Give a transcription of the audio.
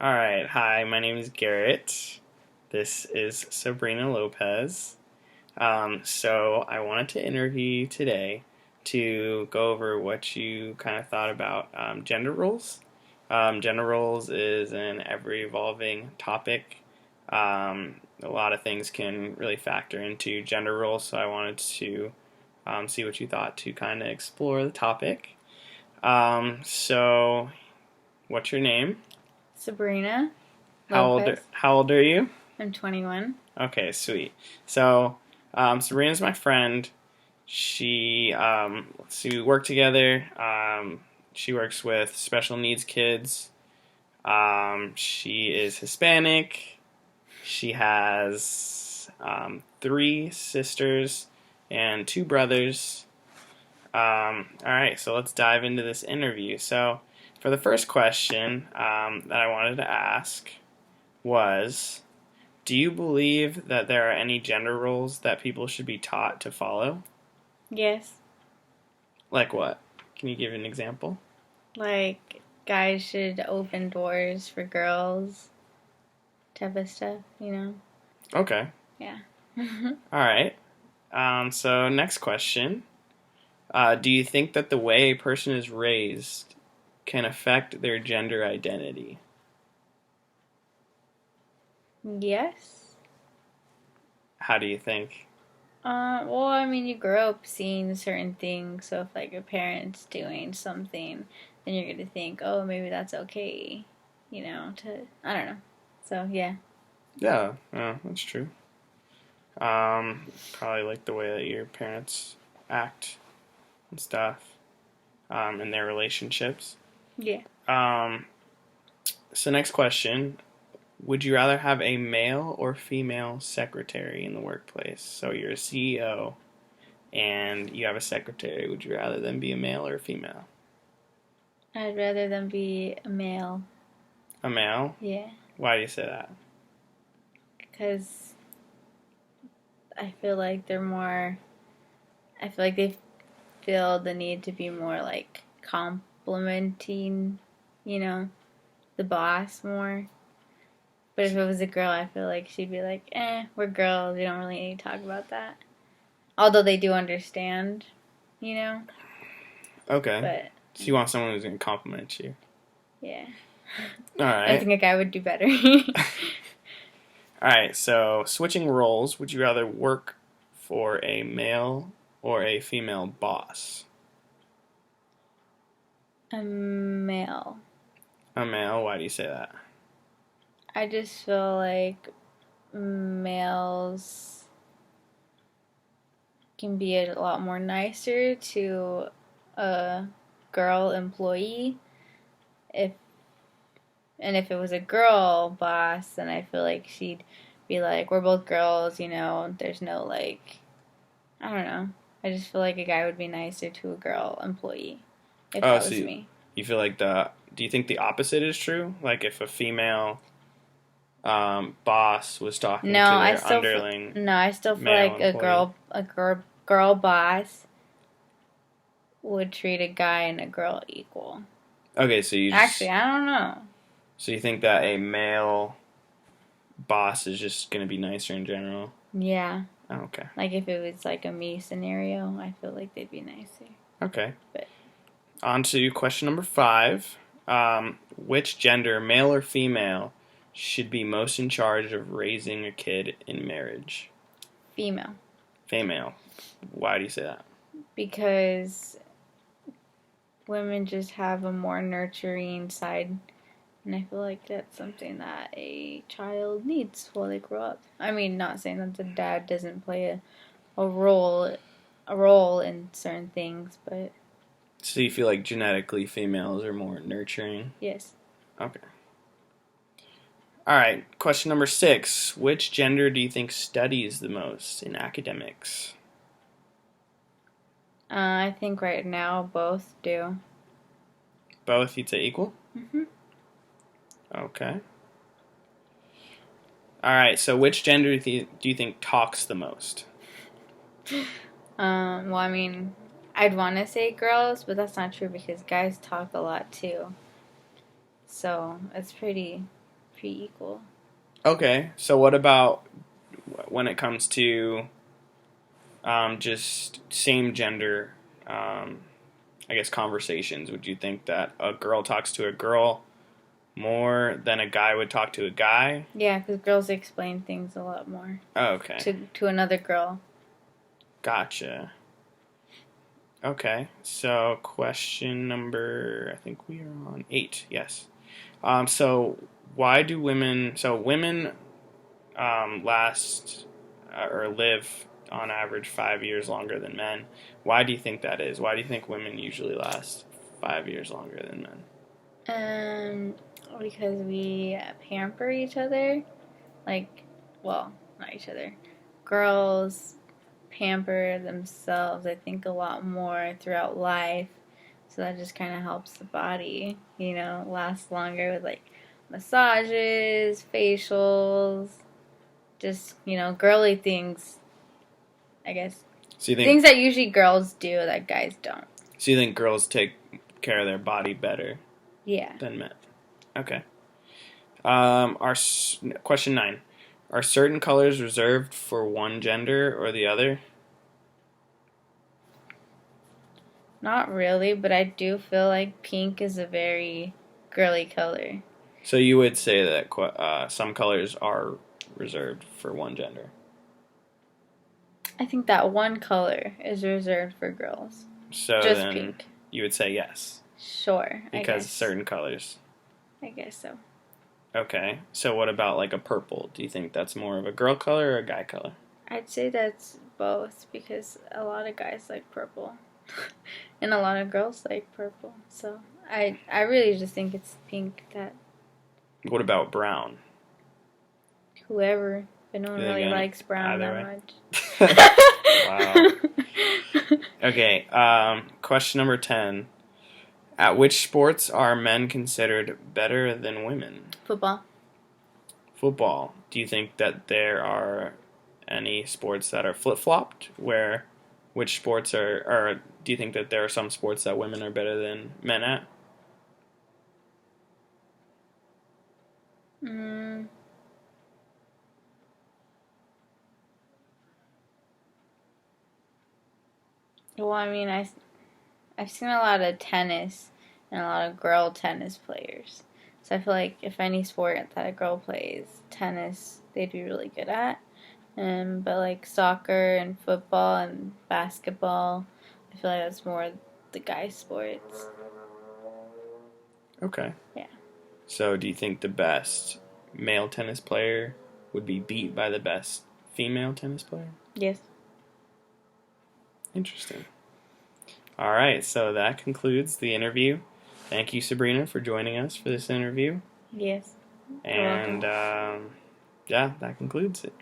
All right. Hi, my name is Garrett. This is Sabrina Lopez. So I wanted to interview you today to go over what you kind of thought about gender roles. Gender roles is an ever-evolving topic. A lot of things can really factor into gender roles, so I wanted to see what you thought to kind of explore the topic. So, what's your name? Sabrina How old Lopez. how old are you? I'm 21. Okay, sweet. So, Sabrina's my friend. We work together. She works with special needs kids. She is Hispanic. She has three sisters and two brothers. All right, so let's dive into this interview. So, for the first question that I wanted to ask was, do you believe that there are any gender roles that people should be taught to follow? Yes. Like what? Can you give an example? Like, guys should open doors for girls, type of stuff. Okay. Yeah. All right. So, next question. Do you think that the way a person is raised can affect their gender identity? Yes. How do you think? Well, I mean, you grow up seeing certain things, so if, like, your parents doing something, then you're gonna think, oh, maybe that's okay, I don't know. So, yeah. Yeah, that's true. Probably like the way that your parents act and stuff, in their relationships. Yeah. Um, so next question. Would you rather have a male or female secretary in the workplace? So you're a CEO and you have a secretary. Would you rather them be a male or a female? I'd rather them be a male. A male? Yeah. Why do you say that? Because I feel like I feel like they feel the need to be more like complimenting, you know, the boss more. But if it was a girl, I feel like she'd be like, we're girls. We don't really need to talk about that. Although they do understand, you know? Okay. But, So you want someone who's going to compliment you. yeah. All I right. think a guy would do better. All right. So switching roles, would you rather work for a male or a female boss? A male. A male? Why do you say that? I just feel like males can be a lot more nicer to a girl employee. If if it was a girl boss, then I feel like she'd be like, "We're both girls, There's no like, I don't know. I just feel like a guy would be nicer to a girl employee if Oh, that so was me. you feel like do you think the opposite is true? Like if a female boss was talking No, to their underling I still feel male like employee? a girl boss would treat a guy and a girl equal. Okay, Actually, I don't know. so you think that a male boss is just going to be nicer in general? Yeah. Oh, okay. Like if it was like a me scenario, I feel like they'd be nicer. Okay. But On to question number 5. Which gender, male or female, should be most in charge of raising a kid in marriage? female. Female. Why do you say that? Because women just have a more nurturing side. And I feel like that's something that a child needs while they grow up. I mean, not saying that the dad doesn't play a role in certain things, but So you feel like genetically females are more nurturing? yes. Okay. All right. Question number 6. Which gender do you think studies the most in academics? I think right now both do. Both, you'd say equal? Mhm. Okay. All right. So which gender do you think talks the most? Well, I mean, I'd want to say girls, but that's not true because guys talk a lot too. So it's pretty. pretty equal. Okay, so what about when it comes to just same gender, I guess, conversations? Would you think that a girl talks to a girl more than a guy would talk to a guy? Yeah, because girls explain things a lot more Okay, to another girl. gotcha. Okay, so question number, I think we are on 8, yes. So why do women, so women last or live on average 5 years longer than men. Why do you think that is? Why do you think women usually last 5 years longer than men? Because we pamper each other. Like, well, not each other. Girls pamper themselves, I think, a lot more throughout life. So that just kind of helps the body, last longer with like massages, facials, just, girly things, I guess. So you think things that usually girls do that guys don't. So you think girls take care of their body better Yeah. than men? Okay. Question 9. Are certain colors reserved for one gender or the other? Not really, but I do feel like pink is a very girly color. So you would say that some colors are reserved for one gender? I think that one color is reserved for girls. So just then pink. You would say yes. Sure. Because certain colors. I guess so. Okay. So what about like a purple? Do you think that's more of a girl color or a guy color? I'd say that's both because a lot of guys like purple. And a lot of girls like purple. So I really just think it's pink that... What about brown? Whoever. But no one really likes brown that much. Wow. Okay. Question number 10. At which sports are men considered better than women? Football. Football. Do you think that there are any sports that are flip-flopped? Which sports or do you think that there are some sports that women are better than men at? Well, I mean, I've seen a lot of tennis and a lot of girl tennis players. So I feel like if any sport that a girl plays, tennis, they'd be really good at. But like soccer and football and basketball, I feel like that's more the guy sports. Okay. Yeah. So do you think the best male tennis player would be beat by the best female tennis player? Yes. Interesting. All right, so that concludes the interview. Thank you, Sabrina, for joining us for this interview. Yes. And, yeah, that concludes it.